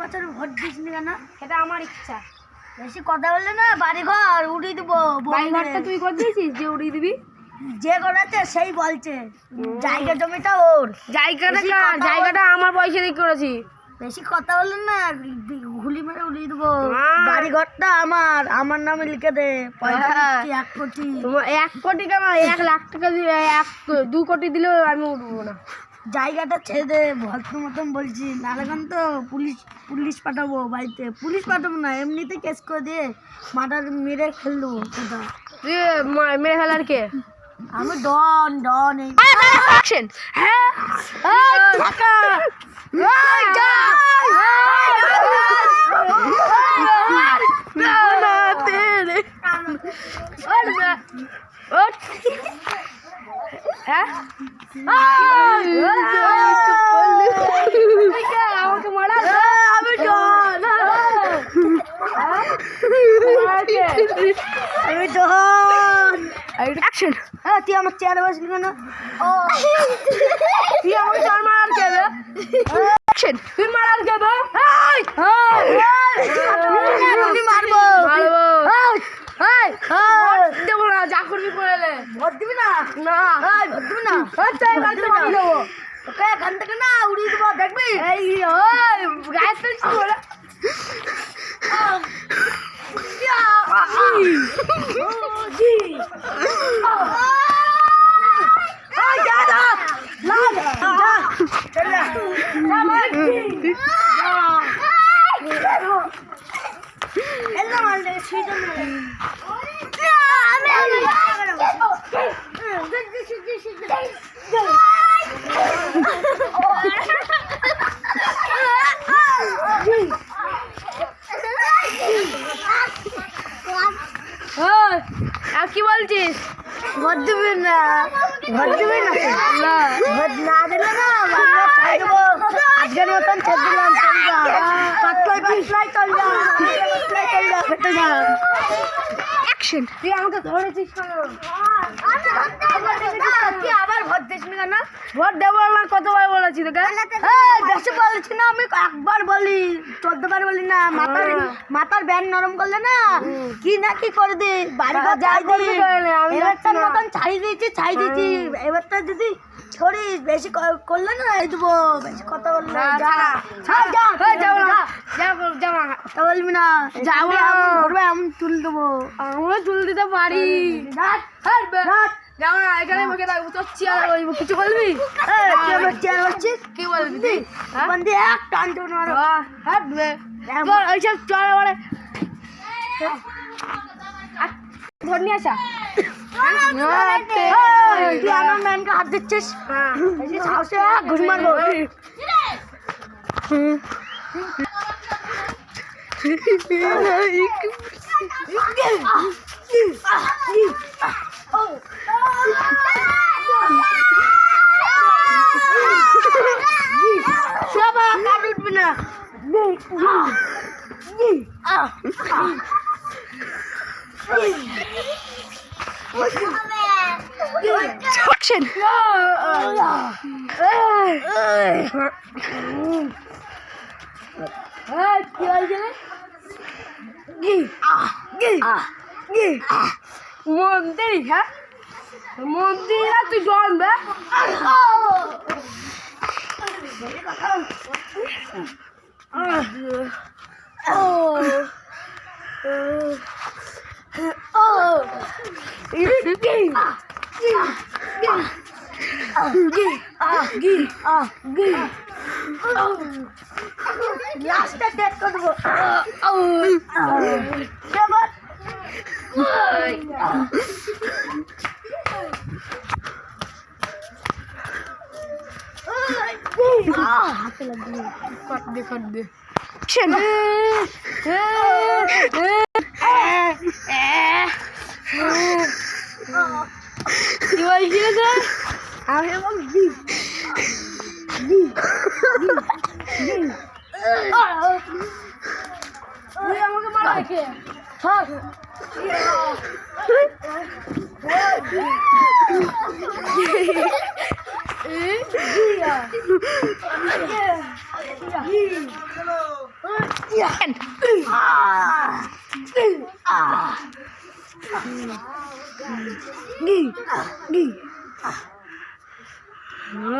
বছর ভোট দিসনি কেন? সেটা আমার ইচ্ছা। বেশি কথা বললে না বাড়ি ঘর উড়িয়ে দেবো। বাড়ি ঘরটা তুই করে দিয়েছিস যে উড়িয়ে দিবি? যে করেছে সেই বলছে জায়গা জমিটা ওর। জায়গাটা আমার পয়সা দিয়ে করেছি। বেশি কথা বললেন না গুলি মেরে উড়িয়ে দেবো। বাড়ি ঘরটা আমার নামে লিখে দে। পয়সা দিচ্ছি 1 কোটি। তোমার 1 কোটি কেন, 1 লাখ টাকা দিয়ে 2 কোটি দিলেও আমি উঠবো না। জায়গাটা ছেড়ে দে, ভদ্র মতন বলছি, নাহলে তো পুলিশ পাঠাবো বাড়িতে। পুলিশ পাঠাবো না, এমনিতে কেস করে দিয়ে মাথা মেরে ফেলবো। তুই মেরে ফেলার কে? আমি ডন এই আমাকে মারা আমি ডন। অ্যাকশন। তুই আমার চেয়ারে বসলি কেন? তুই আমাকে চার মারার কে রে? অ্যাকশন। তুই মারার কে রে? মারবো দেবো না, যা করবি করে এলে। ভোট দিবি না? না ভোট দিবি না? দেবো ওকে এখান থেকে না উড়িয়ে দেবো, দেখবি? এই গায়ে তুলছি বলে কি বলছিস? ভোট দিবি না? ভোট দিবি না? ভোট না দিলে না আজকের মতন ছেড়ে দিলাম। পাতলাই চল যা। অ্যাকশন। তুই আমাকে ধরেছিস কেন? তুই আবার ভোট দিসনি কেন? ভোট দেবো না, কতবার বলেছি তোকে? বেশি বলছি না, আমি একবার বলি 14 বার বলি না। মাথার ব্যান নরম করলে না কি করে দি বাড়ি ঘর যাই দি। এবারটার মতন ছাড়ি দিয়েছি। এবারটা যদি ছড়িস বেশি করলে না এই দেবো। বেশি কথা বললি না, কথা বলবি না। এমন তুল দেবো। আমরা তুল দিতে পারি। যাও না, এখানে বসে থাকবো। তোর চেয়ার বলবো, কিছু বলবি? কি বলবি? এক টান হাঁটবে ওইসব চল। ধর নিয়ে আসা। তুই আমার ম্যানকে হাত দিচ্ছিস? ঘুষ মারবো। উঠবি না। অ্যাকশন। কি হয়েছে? মন্দির, হ্যাঁ মন্দির না, তুই জন্মে লাস্টে ডেট করে দেবো। হাতে লাগবে। কট দে। কি বলছিস? আমি তুই আমাকে মারা কে?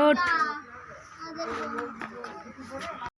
ওঠ।